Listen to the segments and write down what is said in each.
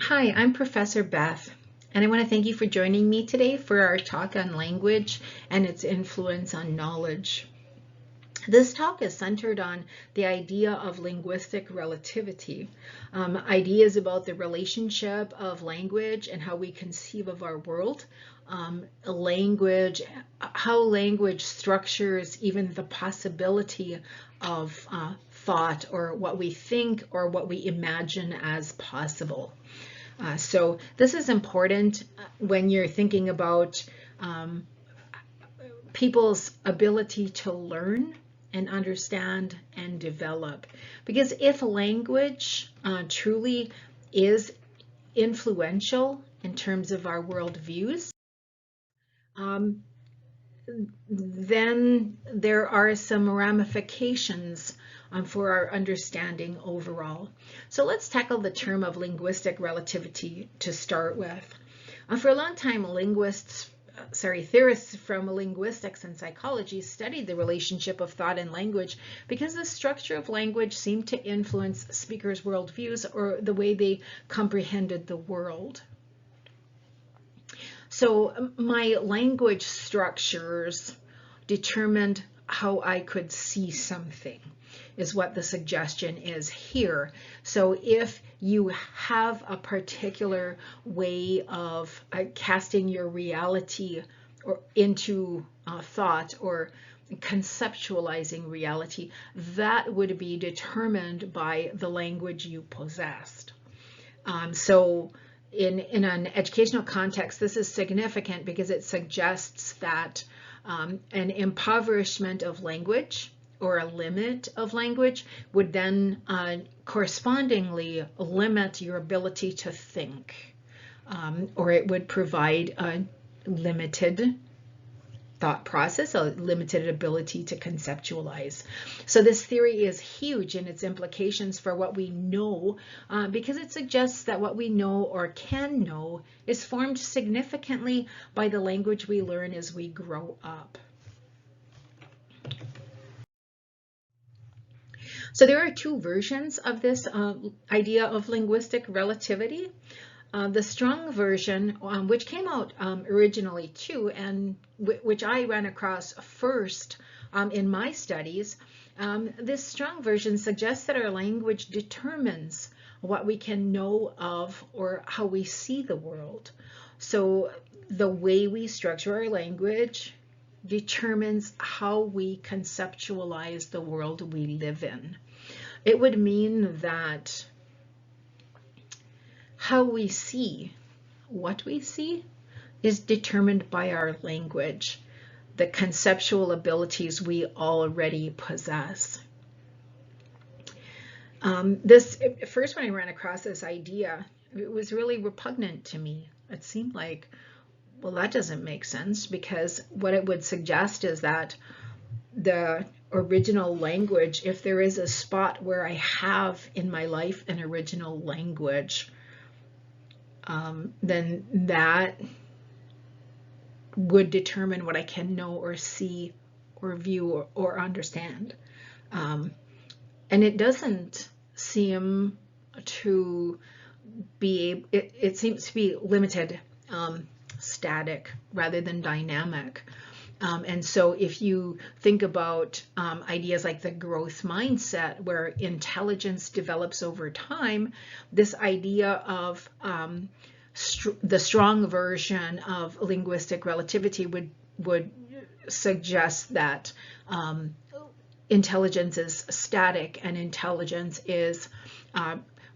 Hi, I'm Professor Beth, and I want to thank you for joining me today for our talk on language and its influence on knowledge. This talk is centered on the idea of linguistic relativity, ideas about the relationship of language and how we conceive of our world, language, how language structures even the possibility of thought or what we think or what we imagine as possible. So this is important when you're thinking about people's ability to learn and understand and develop. Because if language truly is influential in terms of our worldviews, um, then there are some ramifications for our understanding overall. So let's tackle the term of linguistic relativity to start with. For a long time, theorists from linguistics and psychology studied the relationship of thought and language because the structure of language seemed to influence speakers' worldviews or the way they comprehended the world. So my language structures determined how I could see something, is what the suggestion is here. So if you have a particular way of casting your reality or into thought or conceptualizing reality, that would be determined by the language you possessed. So in an educational context, this is significant because it suggests that an impoverishment of language or a limit of language would then correspondingly limit your ability to think, or it would provide a limited thought process, a limited ability to conceptualize. So this theory is huge in its implications for what we know, because it suggests that what we know or can know is formed significantly by the language we learn as we grow up. So there are two versions of this idea of linguistic relativity. The strong version, which came out originally too, and which I ran across first in my studies, this strong version suggests that our language determines what we can know of or how we see the world. So the way we structure our language determines how we conceptualize the world we live in. It would mean that how we see what we see is determined by our language, the conceptual abilities we already possess. First, when I ran across this idea, it was really repugnant to me. It seemed like, well, that doesn't make sense, because what it would suggest is that the original language, if there is a spot where I have in my life an original language, then that would determine what I can know or see or view or understand. And it doesn't seem to be, it seems to be limited, static rather than dynamic. And so if you think about ideas like the growth mindset, where intelligence develops over time, this idea of the strong version of linguistic relativity would suggest that intelligence is static and intelligence is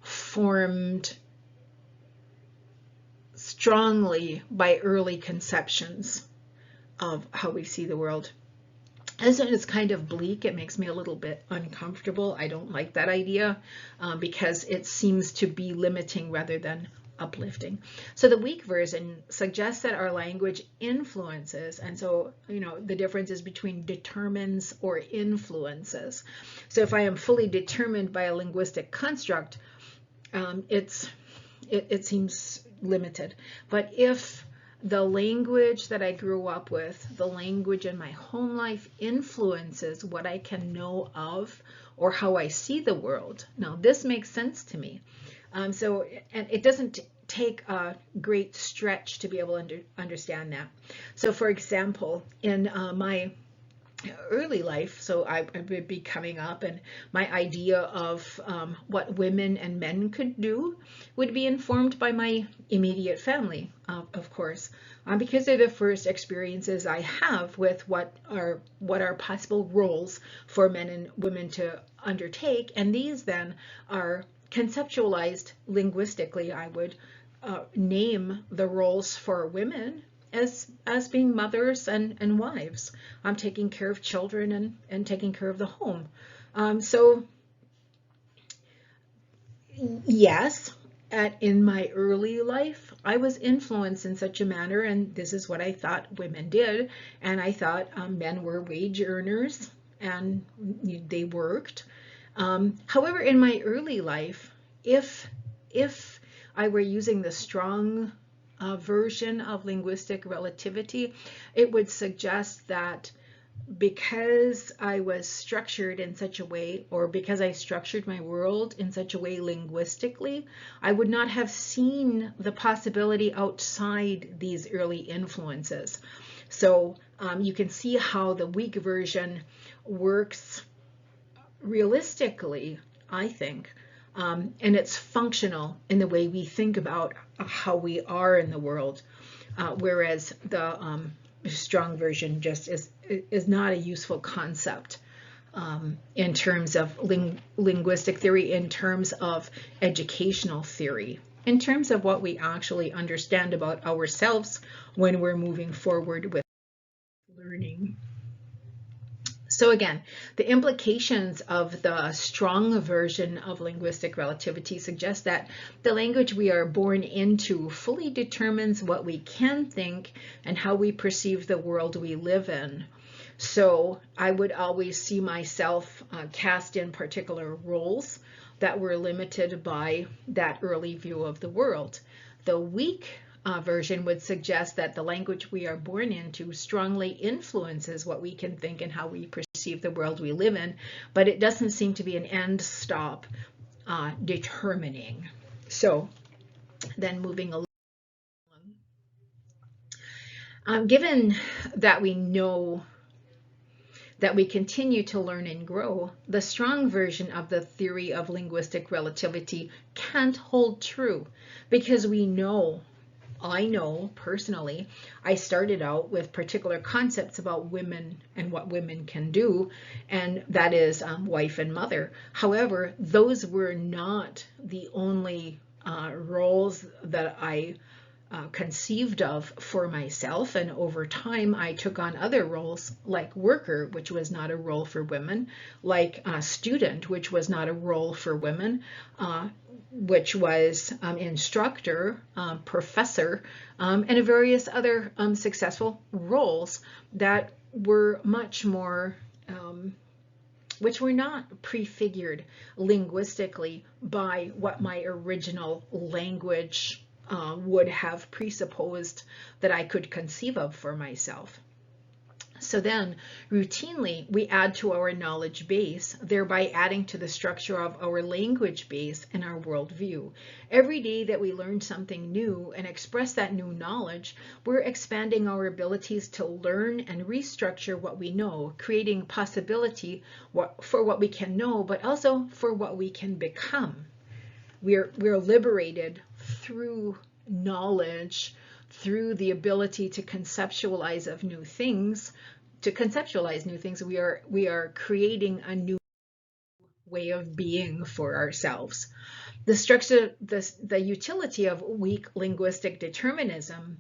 formed strongly by early conceptions of how we see the world. As it's kind of bleak, it makes me a little bit uncomfortable. I don't like that idea because it seems to be limiting rather than uplifting. So the weak version suggests that our language influences, and so the difference is between determines or influences. So if I am fully determined by a linguistic construct, it seems limited. But if the language that I grew up with, the language in my home life, influences what I can know of or how I see the world. Now, this makes sense to me. And it doesn't take a great stretch to be able to understand that. So for example, in my early life, so I would be coming up, and my idea of what women and men could do would be informed by my immediate family, of course, because they're the first experiences I have with what are possible roles for men and women to undertake, and these then are conceptualized linguistically. I would name the roles for women as being mothers and wives. I'm taking care of children and taking care of the home. So yes, in my early life, I was influenced in such a manner, and this is what I thought women did, and I thought men were wage earners and they worked. However, in my early life, if I were using the strong version of linguistic relativity, it would suggest that because I was structured in such a way, or because I structured my world in such a way linguistically, I would not have seen the possibility outside these early influences. So you can see how the weak version works realistically, I think, and it's functional in the way we think about how we are in the world, whereas the strong version just is not a useful concept in terms of linguistic theory, in terms of educational theory, in terms of what we actually understand about ourselves when we're moving forward with learning. So again, the implications of the strong version of linguistic relativity suggest that the language we are born into fully determines what we can think and how we perceive the world we live in. So I would always see myself cast in particular roles that were limited by that early view of the world. The weak version would suggest that the language we are born into strongly influences what we can think and how we perceive the world we live in, but it doesn't seem to be an end stop determining. So then moving along, given that we know that we continue to learn and grow, the strong version of the theory of linguistic relativity can't hold true, because I know personally, I started out with particular concepts about women and what women can do, and that is wife and mother. However, those were not the only roles that I conceived of for myself, and over time I took on other roles, like worker, which was not a role for women, like student, which was not a role for women, which was instructor, professor, and various other successful roles that were much more which were not prefigured linguistically by what my original language would have presupposed that I could conceive of for myself. So then, routinely, we add to our knowledge base, thereby adding to the structure of our language base and our worldview. Every day that we learn something new and express that new knowledge, we're expanding our abilities to learn and restructure what we know, creating possibility for what we can know, but also for what we can become. We're liberated through knowledge, through the ability to conceptualize new things. We are creating a new way of being for ourselves. The structure, the utility of weak linguistic determinism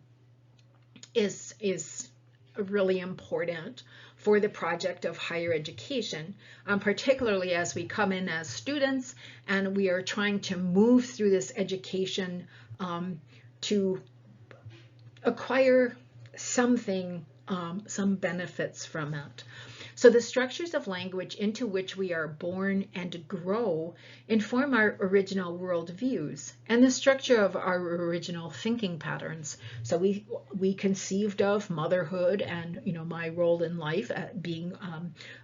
is really important for the project of higher education, particularly as we come in as students and we are trying to move through this education to acquire something, some benefits from it. So the structures of language into which we are born and grow inform our original worldviews and the structure of our original thinking patterns. So we conceived of motherhood and my role in life being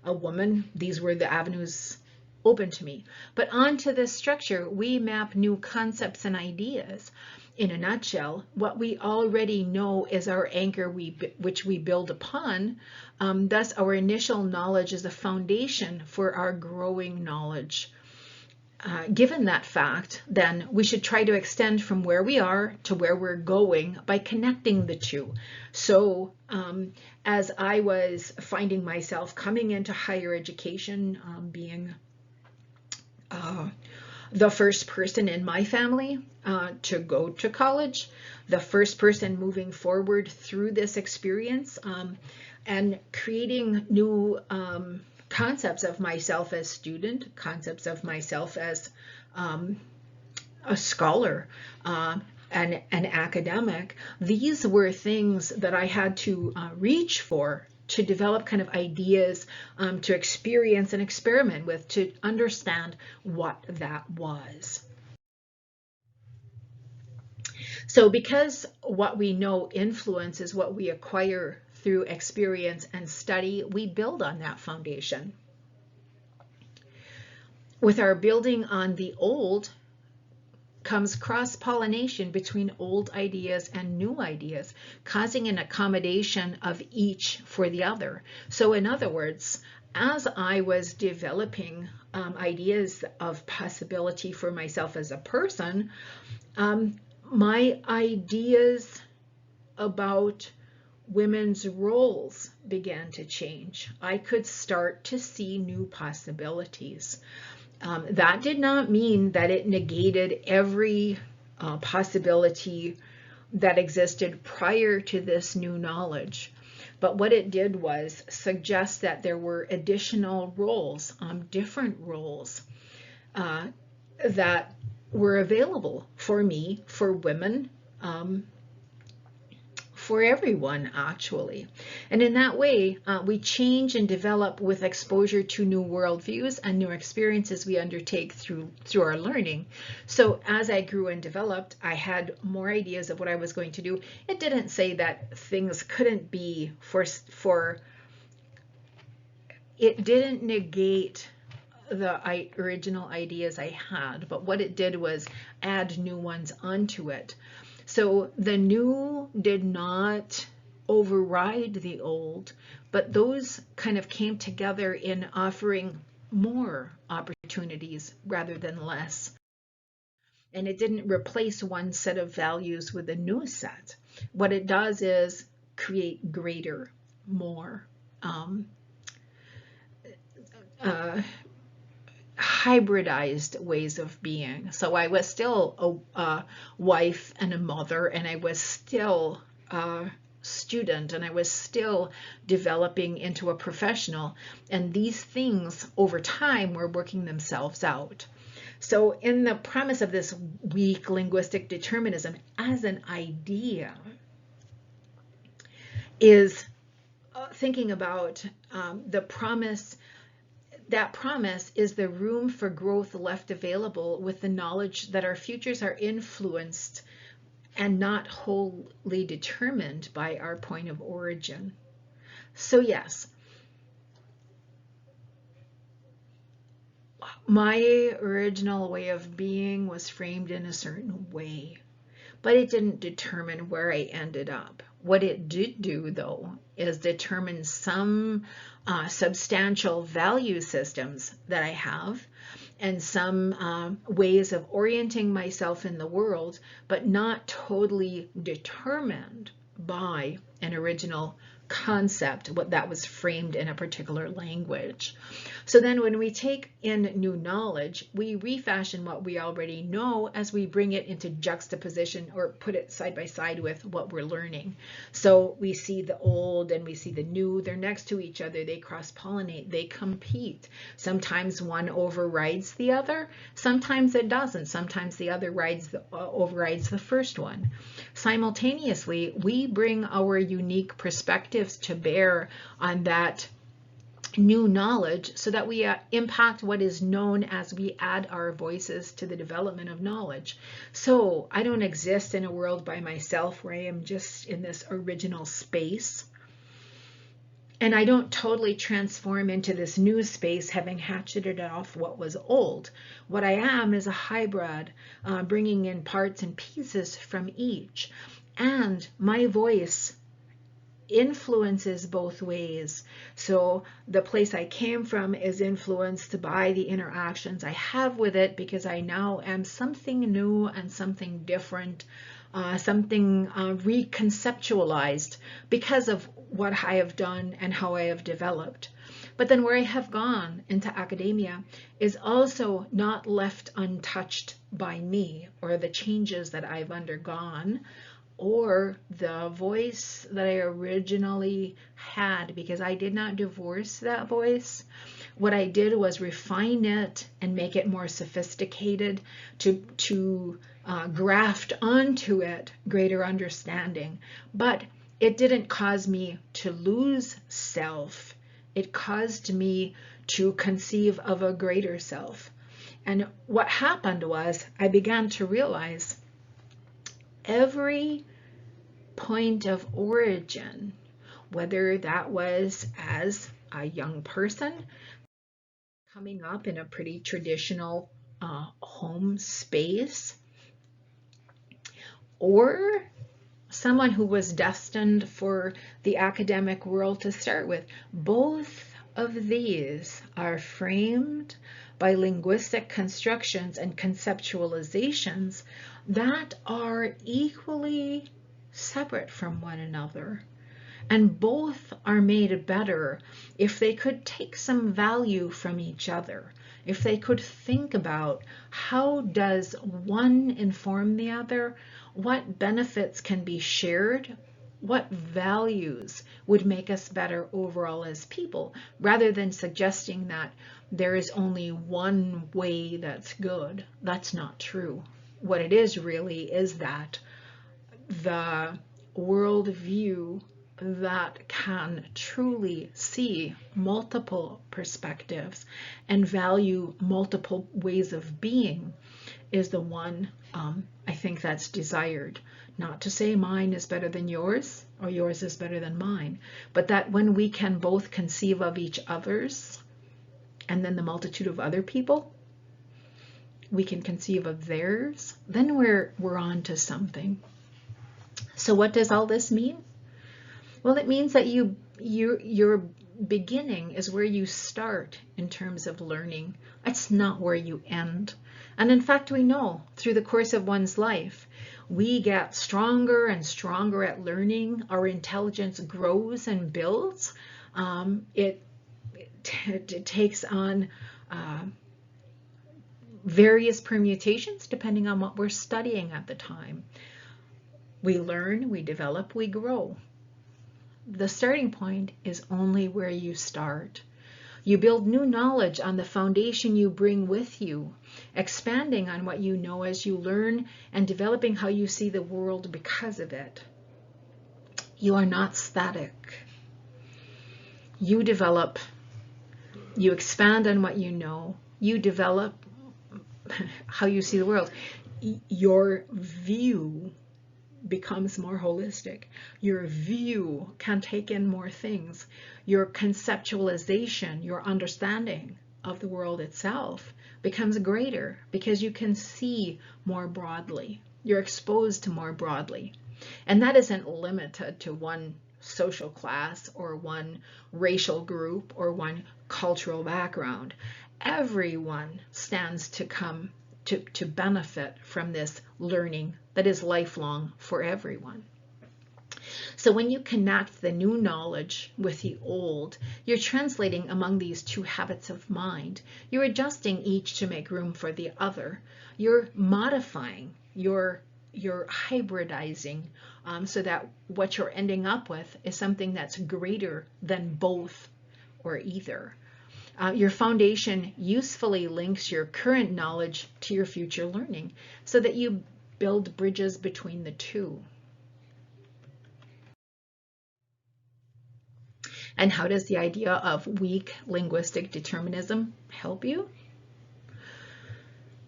a woman. These were the avenues open to me. But onto this structure, we map new concepts and ideas. in a nutshell, what we already know is our anchor which we build upon. Thus, our initial knowledge is the foundation for our growing knowledge. Given that fact, then we should try to extend from where we are to where we're going by connecting the two. So as I was finding myself coming into higher education, being the first person in my family to go to college, the first person moving forward through this experience, and creating new concepts of myself as student, concepts of myself as a scholar, and an academic. These were things that I had to reach for, to develop kind of ideas, to experience and experiment with, to understand what that was. So because what we know influences what we acquire through experience and study, we build on that foundation. With our building on the old comes cross-pollination between old ideas and new ideas, causing an accommodation of each for the other. So in other words, as I was developing ideas of possibility for myself as a person, my ideas about women's roles began to change. I could start to see new possibilities. That did not mean that it negated every possibility that existed prior to this new knowledge. But what it did was suggest that there were additional roles, different roles that were available for me, for women, for everyone actually. And in that way, we change and develop with exposure to new worldviews and new experiences we undertake through our learning. So as I grew and developed, I had more ideas of what I was going to do. It didn't say that things couldn't be it didn't negate the original ideas I had, but what it did was add new ones onto it. So the new did not override the old, but those kind of came together in offering more opportunities rather than less. And it didn't replace one set of values with a new set. What it does is create greater, more hybridized ways of being. So I was still a wife and a mother, and I was still a student, and I was still developing into a professional. And these things over time were working themselves out. So in the premise of this weak linguistic determinism as an idea is thinking about the promise. That promise is the room for growth left available with the knowledge that our futures are influenced and not wholly determined by our point of origin. So yes, my original way of being was framed in a certain way, but it didn't determine where I ended up. What it did do, though, is determine some substantial value systems that I have and some ways of orienting myself in the world, but not totally determined by an original concept, what that was framed in a particular language. So then when we take in new knowledge, we refashion what we already know as we bring it into juxtaposition or put it side by side with what we're learning. So we see the old and we see the new, they're next to each other, they cross-pollinate, they compete. Sometimes one overrides the other, sometimes it doesn't, sometimes the other overrides the first one. Simultaneously, we bring our unique perspectives to bear on that new knowledge so that we impact what is known as we add our voices to the development of knowledge. So I don't exist in a world by myself where I am just in this original space. And I don't totally transform into this new space having hatcheted off what was old. What I am is a hybrid, bringing in parts and pieces from each. And my voice influences both ways. So the place I came from is influenced by the interactions I have with it, because I now am something new and something different, something reconceptualized because of what I have done and how I have developed. But then where I have gone into academia is also not left untouched by me or the changes that I've undergone, or the voice that I originally had, because I did not divorce that voice. What I did was refine it and make it more sophisticated to graft onto it greater understanding. But it didn't cause me to lose self. It caused me to conceive of a greater self. And what happened was I began to realize every point of origin, whether that was as a young person coming up in a pretty traditional home space, or someone who was destined for the academic world to start with, both of these are framed by linguistic constructions and conceptualizations that are equally separate from one another. And both are made better if they could take some value from each other, if they could think about how does one inform the other, what benefits can be shared, what values would make us better overall as people, rather than suggesting that there is only one way that's good. That's not true. What it is really is that the worldview that can truly see multiple perspectives and value multiple ways of being is the one I think that's desired. Not to say mine is better than yours or yours is better than mine, but that when we can both conceive of each other's and then the multitude of other people, we can conceive of theirs, then we're on to something. So what does all this mean? Well, it means that your beginning is where you start in terms of learning. It's not where you end. And in fact, we know through the course of one's life, we get stronger and stronger at learning. Our intelligence grows and builds. It takes on various permutations depending on what we're studying at the time. We learn, we develop, we grow. The starting point is only where you start. You build new knowledge on the foundation you bring with you, expanding on what you know as you learn and developing how you see the world because of it. You are not static. You develop, you expand on what you know, you develop how you see the world. Your view becomes more holistic. Your view can take in more things. Your conceptualization, your understanding of the world itself becomes greater because you can see more broadly. You're exposed to more broadly. And that isn't limited to one social class or one racial group or one cultural background. Everyone stands to come to benefit from this learning that is lifelong for everyone. So when you connect the new knowledge with the old, you're translating among these two habits of mind. You're adjusting each to make room for the other. You're modifying, you're hybridizing, so that what you're ending up with is something that's greater than both or either. Your foundation usefully links your current knowledge to your future learning so that you build bridges between the two. And how does the idea of weak linguistic determinism help you?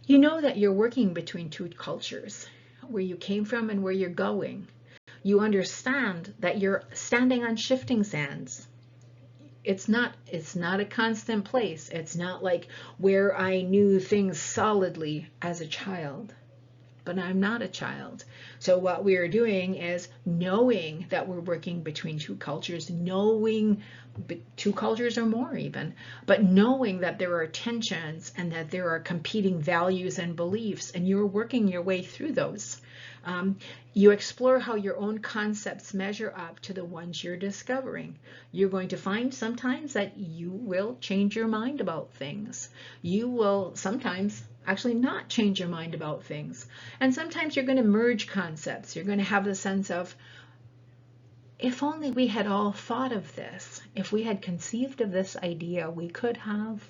You know that you're working between two cultures, where you came from and where you're going. You understand that you're standing on shifting sands. it's not a constant place. It's not like where I knew things solidly as a child. But I'm not a child. So what we are doing is knowing that we're working between two cultures, knowing two cultures or more even, but knowing that there are tensions and that there are competing values and beliefs, and you're working your way through those. You explore how your own concepts measure up to the ones you're discovering. You're going to find sometimes that you will change your mind about things. You will sometimes actually not change your mind about things. And sometimes you're going to merge concepts. You're going to have the sense of, if only we had all thought of this, if we had conceived of this idea, we could have,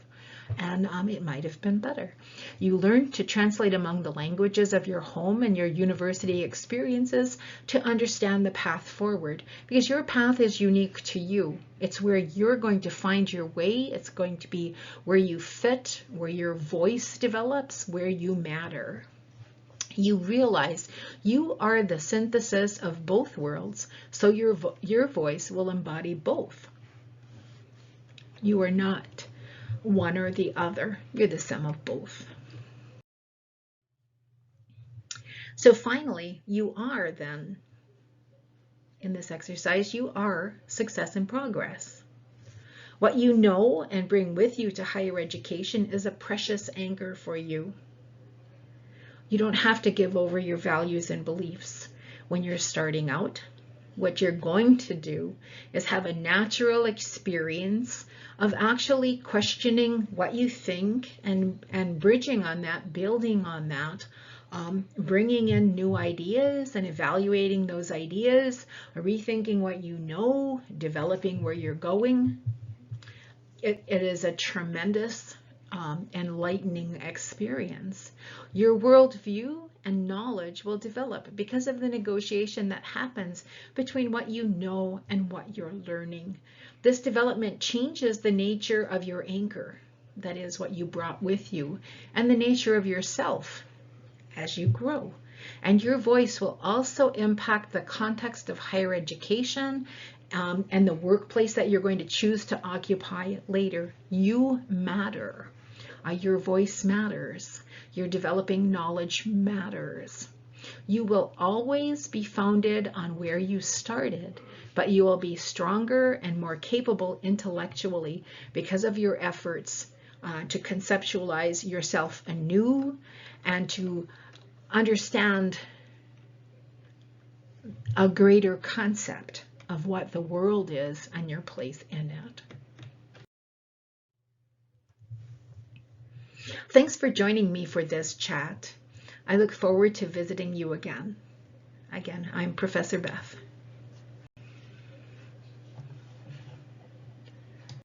and it might have been better. You learn to translate among the languages of your home and your university experiences to understand the path forward, because your path is unique to you. It's where you're going to find your way. It's going to be where you fit, where your voice develops, where you matter. You realize you are the synthesis of both worlds, so your voice will embody both. You are not one or the other. You're the sum of both. So finally, you are then, in this exercise, you are success in progress. What you know and bring with you to higher education is a precious anchor for you. You don't have to give over your values and beliefs when you're starting out. What you're going to do is have a natural experience of actually questioning what you think and bridging on that, building on that, bringing in new ideas and evaluating those ideas, rethinking what you know, developing where you're going. It is a tremendous enlightening experience. Your worldview and knowledge will develop because of the negotiation that happens between what you know and what you're learning. This development changes the nature of your anchor, that is what you brought with you, and the nature of yourself as you grow. And your voice will also impact the context of higher education and the workplace that you're going to choose to occupy later. You matter. Your voice matters. Your developing knowledge matters. You will always be founded on where you started, but you will be stronger and more capable intellectually because of your efforts to conceptualize yourself anew and to understand a greater concept of what the world is and your place in it. Thanks for joining me for this chat. I look forward to visiting you again. Again, I'm Professor Beth.